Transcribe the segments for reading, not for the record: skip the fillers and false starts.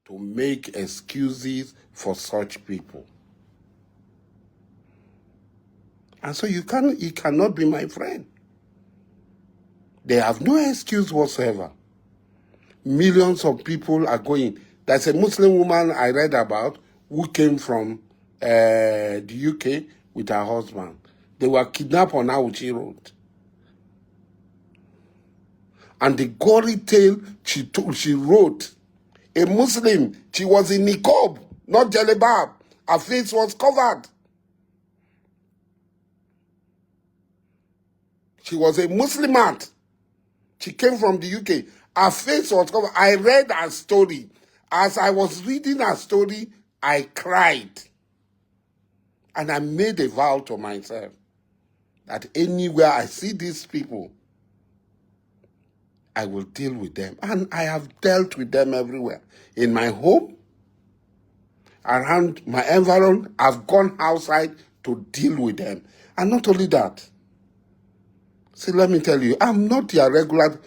to make excuses for such people. And so you cannot be my friend. They have no excuse whatsoever. Millions of people are going. There's a Muslim woman I read about who came from the UK with her husband. They were kidnapped on Auchi Road. And the gory tale she wrote, a Muslim, she was in niqab, not jalebab. Her face was covered. She was a Muslimat. She came from the UK. Her face was covered. I read her story. As I was reading her story, I cried. And I made a vow to myself that anywhere I see these people, I will deal with them. And I have dealt with them everywhere. In my home, around my environment, I've gone outside to deal with them. And not only that, see, let me tell you, I'm not your regular,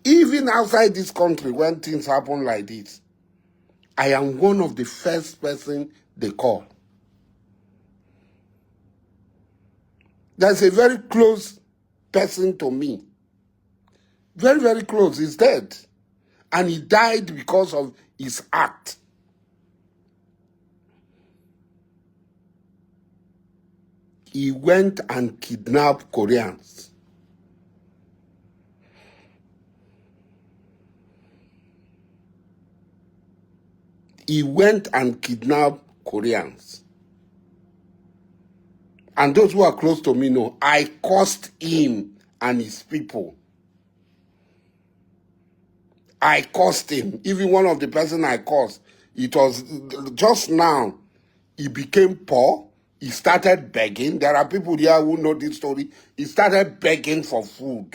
even outside this country when things happen like this, I am one of the first person they call. There's a very close person to me. Very, very close. He's dead. And he died because of his act. He went and kidnapped Koreans. He went and kidnapped Koreans. And those who are close to me know, I cursed him and his people. I cursed him. Even one of the person I cursed, it was just now, he became poor. He started begging. There are people here who know this story. He started begging for food.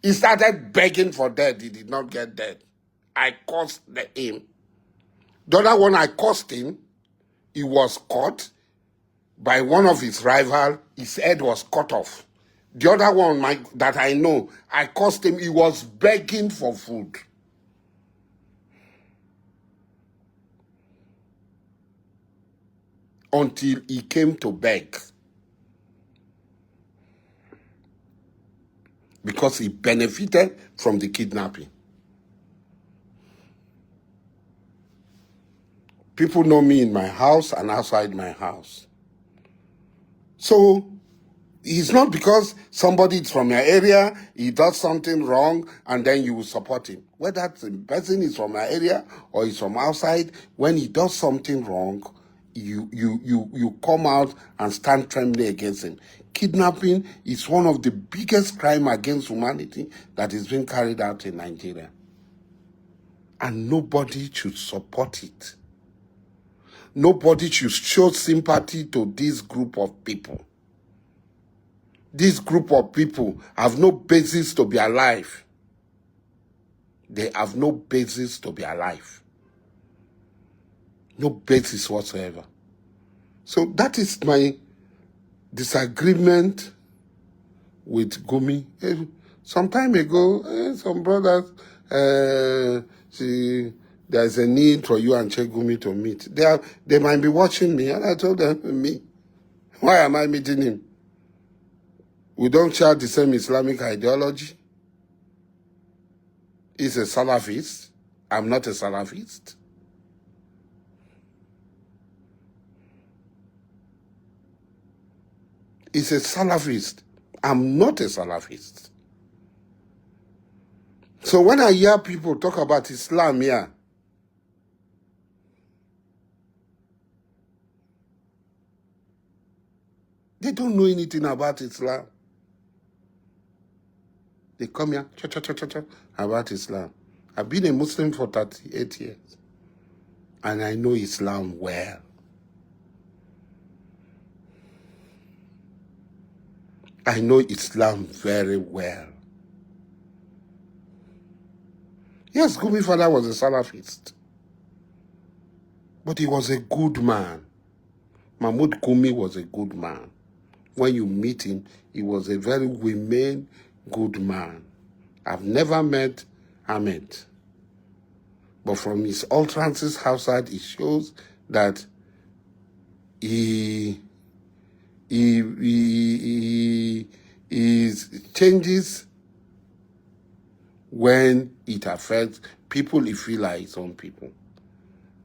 He started begging for death. He did not get death. I cursed him. The other one I cursed him, he was caught by one of his rivals. His head was cut off. The other one that I know, I cursed him. He was begging for food. Until he came to beg. Because he benefited from the kidnapping. People know me in my house and outside my house. So, it's not because somebody is from your area, he does something wrong, and then you will support him. Whether the person is from your area or is from outside, when he does something wrong, you come out and stand trembling against him. Kidnapping is one of the biggest crimes against humanity that is being carried out in Nigeria. And nobody should support it. Nobody should show sympathy to this group of people. This group of people have no basis to be alive. They have no basis to be alive. No basis whatsoever. So that is my disagreement with Gumi. Some time ago, some brothers, there's a need for you and Sheik Gumi to meet. They might be watching me, and I told them, me, why am I meeting him? We don't share the same Islamic ideology. He's a Salafist. I'm not a Salafist. He's a Salafist. I'm not a Salafist. So when I hear people talk about Islam here, they don't know anything about Islam. They come here, about Islam. I've been a Muslim for 38 years. And I know Islam well. I know Islam very well. Yes, Gumi's father was a Salafist. But he was a good man. Mahmoud Gumi was a good man. When you meet him, he was a very good man. I've never met Ahmed. But from his utterances outside, it shows that he changes when it affects people he feel like his own people.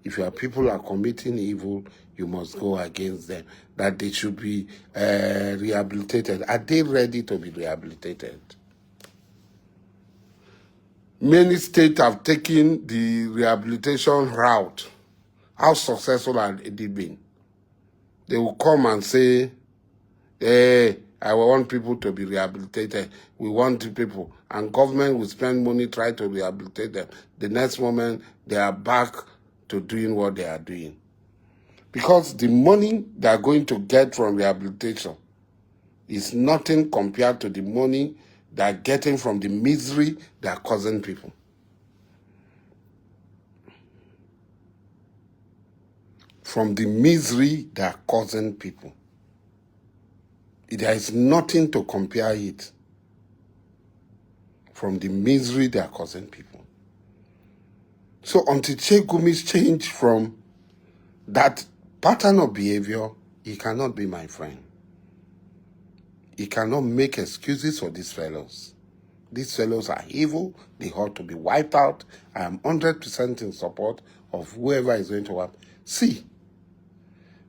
If your people are committing evil, you must go against them. That they should be rehabilitated. Are they ready to be rehabilitated? Many states have taken the rehabilitation route. How successful have they been? They will come and say, hey, I want people to be rehabilitated. We want the people. And government will spend money trying to rehabilitate them. The next moment, they are back to doing what they are doing. Because the money they are going to get from rehabilitation is nothing compared to the money they are getting from the misery they are causing people. From the misery they are causing people. There is nothing to compare it from the misery they are causing people. So until Sheik Gumi's change from that pattern of behavior, he cannot be my friend. He cannot make excuses for these fellows. These fellows are evil. They ought to be wiped out. I am 100% in support of whoever is going to wipe. See,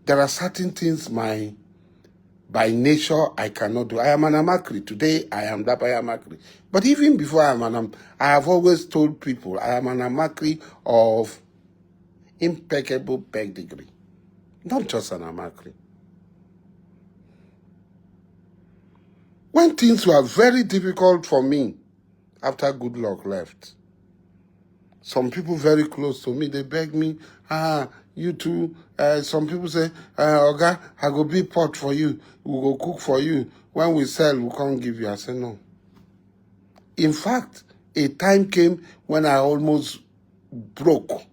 there are certain things by nature I cannot do. I am an Amakri. Today I am that Amakri. But even before I have always told people I am an Amakri of impeccable pedigree. Not just an Amakri. When things were very difficult for me after Goodluck left, some people very close to me, they begged me, you too. Some people say, Oga, I go be pot for you. We go cook for you. When we sell, we can't give you. I said, no. In fact, a time came when I almost broke.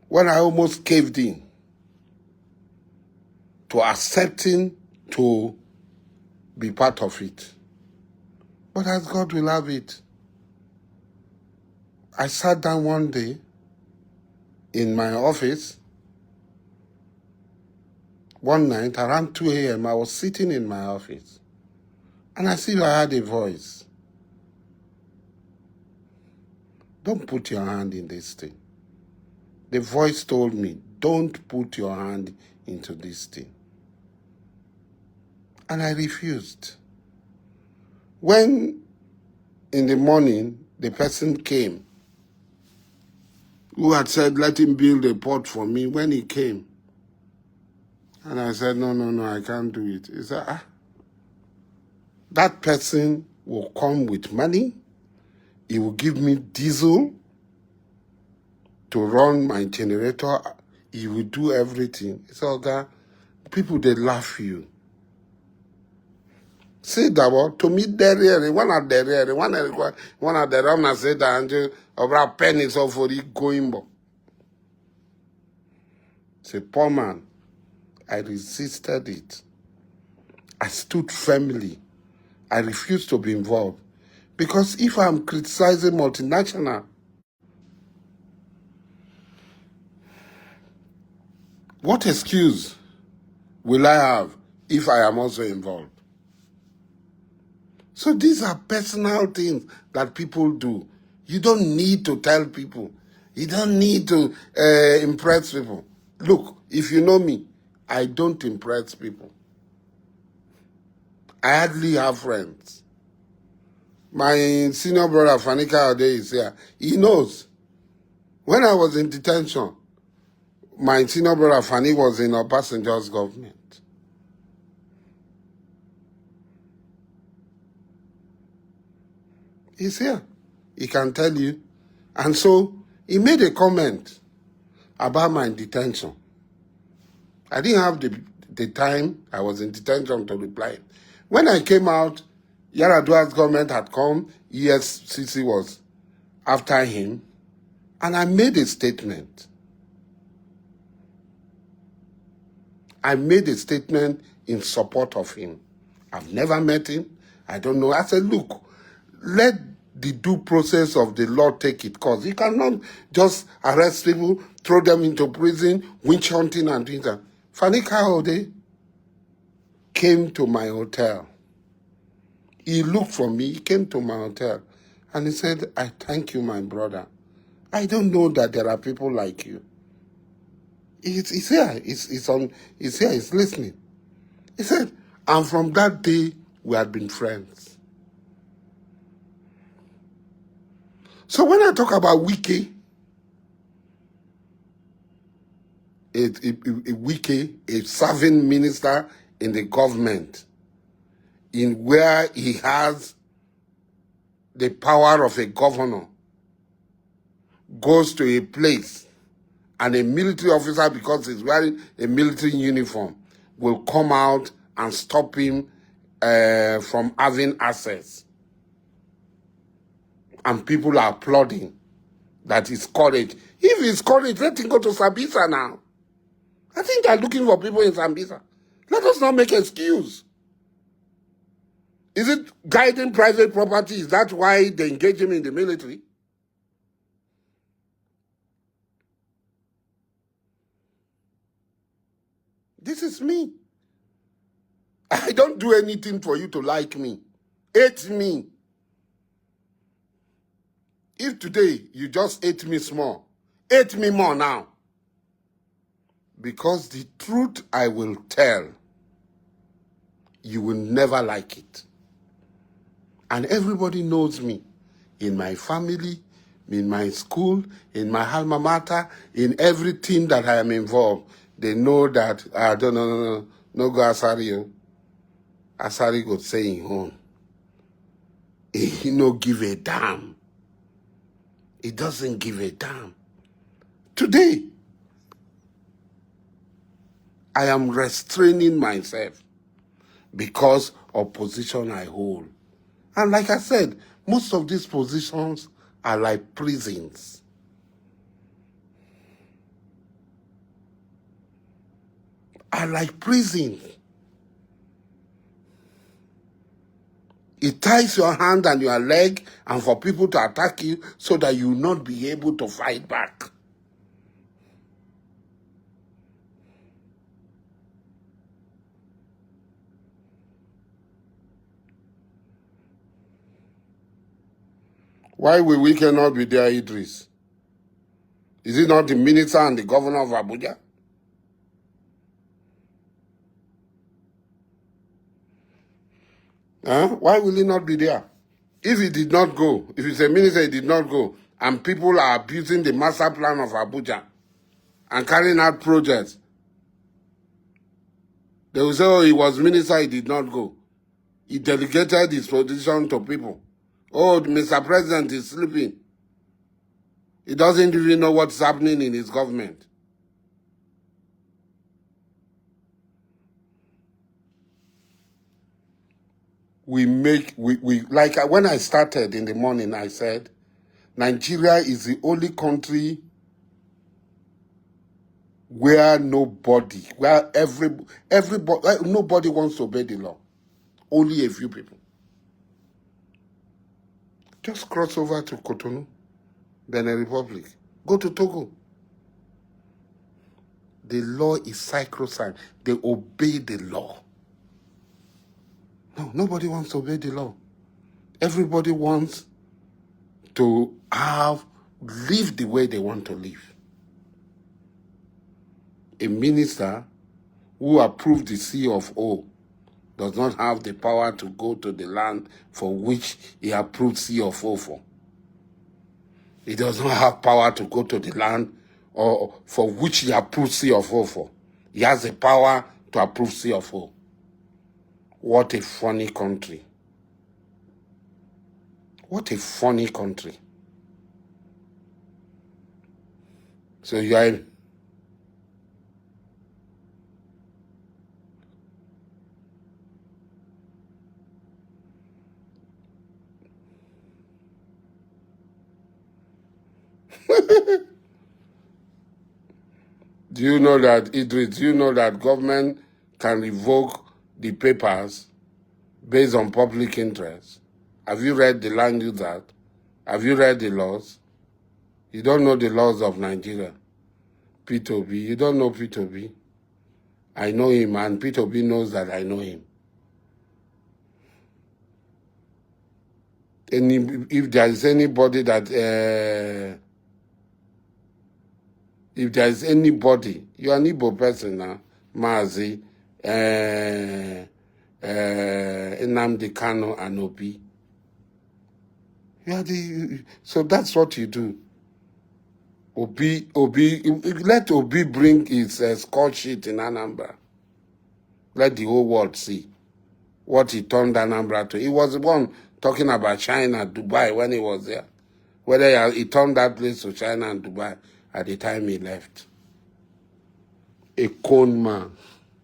When I almost caved in to accepting to be part of it. But as God will have it, I sat down one day in my office. One night, around 2 a.m., I was sitting in my office. And I heard a voice. Don't put your hand in this thing. The voice told me, don't put your hand into this thing. And I refused. When in the morning, the person came who had said, let him build a pot for me, when he came, and I said, no, I can't do it. He said, that person will come with money. He will give me diesel to run my generator. He will do everything. He said, okay, people, they laugh you. Say that what to me derrière one at derrière one at the ramna say that angel over pennies of for it going bo. Say poor man, I resisted it. I stood firmly. I refused to be involved. Because if I'm criticizing multinational, what excuse will I have if I am also involved? So these are personal things that people do. You don't need to tell people. You don't need to impress people. Look, if you know me, I don't impress people. I hardly have friends. My senior brother, Fanika Ode, is here. He knows. When I was in detention, my senior brother, Fani, was in Obasanjo's government. He's here. He can tell you. And so he made a comment about my detention. I didn't have the time I was in detention to reply. When I came out, Yar'Adua's government had come, EFCC was after him, and I made a statement. I made a statement in support of him. I've never met him. I don't know. I said, look, let the due process of the law take its course. You cannot just arrest people, throw them into prison, witch hunting and things. Fani Kayode came to my hotel. He looked for me, he came to my hotel, and he said, I thank you, my brother. I don't know that there are people like you. He's here, he's here, he's listening. He said, and from that day, we had been friends. So when I talk about Wike, Wike, a serving minister in the government, in where he has the power of a governor, goes to a place, and a military officer, because he's wearing a military uniform, will come out and stop him from having access. And people are applauding that he's courage. If he's courage, let him go to Sambisa now. I think they're looking for people in Sambisa. Let us not make excuse. Is it guiding private property? Is that why they engage him in the military? This is me. I don't do anything for you to like me. Hate me. If today you just hate me small, hate me more now. Because the truth I will tell, you will never like it. And everybody knows me. In my family, in my school, in my alma mater, in everything that I am involved. They know that, no go Asari. Asari go say in home. He no give a damn. He doesn't give a damn. Today, I am restraining myself because of position I hold. And like I said, most of these positions are like prisons. Are like prisons. It ties your hand and your leg and for people to attack you so that you will not be able to fight back. Why will we cannot be there, Idris? Is it not the minister and the governor of Abuja? Why will he not be there? If he did not go, if he's a minister, he did not go, and people are abusing the master plan of Abuja and carrying out projects, they will say, oh, he was minister, he did not go. He delegated his position to people. Oh, Mr. President is sleeping. He doesn't even know what's happening in his government. Like when I started in the morning, I said, Nigeria is the only country where nobody wants to obey the law. Only a few people. Just cross over to Cotonou, Benin Republic. Go to Togo. The law is sacrosanct. They obey the law. No, nobody wants to obey the law. Everybody wants to live the way they want to live. A minister who approved the C of O does not have the power to go to the land for which he approved C of O for. He does not have power to go to the land or for which he approved C of O for. He has the power to approve C of O. What a funny country. What a funny country. So you are... Do you know that, Idris, do you know that government can revoke the papers based on public interest? Have you read the Land Use Act? Have you read the laws? You don't know the laws of Nigeria. P2B, you don't know P2B. I know him, and P2B knows that I know him. If there is anybody that, if there is anybody, you are an Igbo person now, Mazi, Nnamdi Kanu and Obi. So that's what you do. Obi, let Obi bring his score sheet in Anambra. Let the whole world see what he turned Anambra to. He was the one talking about China, Dubai when he was there. Whether he turned that place to China and Dubai at the time he left. A con man.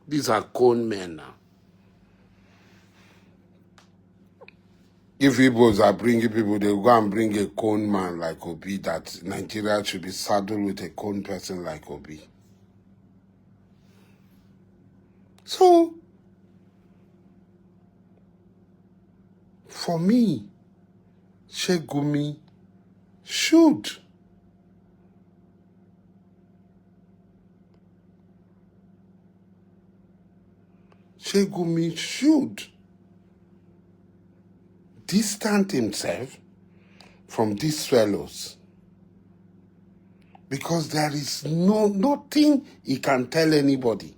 These are con men now. If Igbos are bringing people, they will go and bring a con man like Obi, that Nigeria should be saddled with a con person like Obi. So, for me, Sheik Gumi should. Sheik Gumi should distance himself from these fellows, because there is nothing he can tell anybody.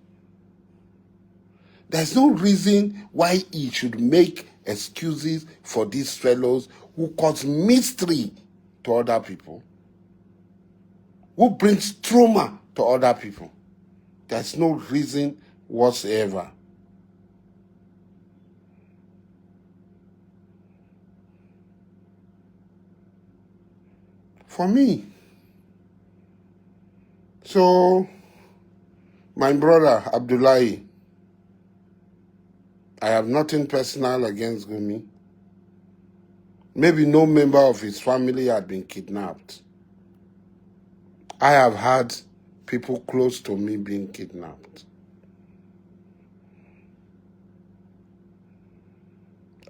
There's no reason why he should make excuses for these fellows who cause mystery to other people, who brings trauma to other people. There's no reason whatsoever. For me. So, my brother, Abdullahi, I have nothing personal against Gumi. Maybe no member of his family had been kidnapped. I have had people close to me being kidnapped.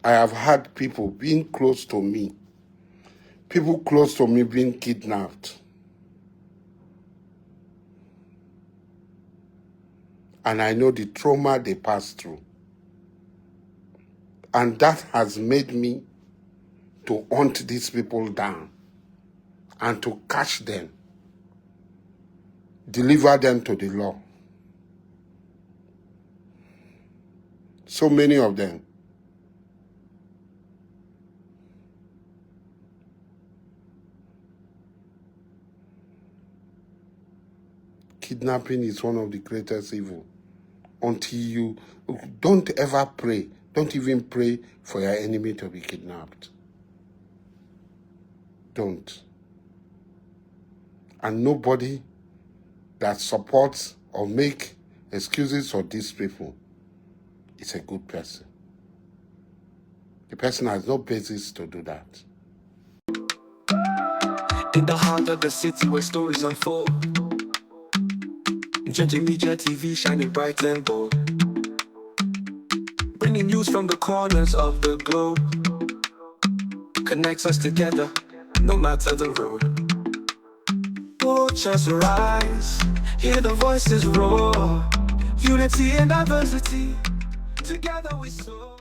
I have had people being close to me, being kidnapped. And I know the trauma they passed through. And that has made me to hunt these people down and to catch them, deliver them to the law. So many of them. Kidnapping is one of the greatest evil. Until you don't ever pray, don't even pray for your enemy to be kidnapped. Don't. And nobody that supports or make excuses for these people is a good person. The person has no basis to do that. In the heart of the city where stories unfold, Gentle Media TV shining bright and bold, bringing news from the corners of the globe, connects us together, no matter the road. Watch us rise, hear the voices roar, unity and diversity, together we soar.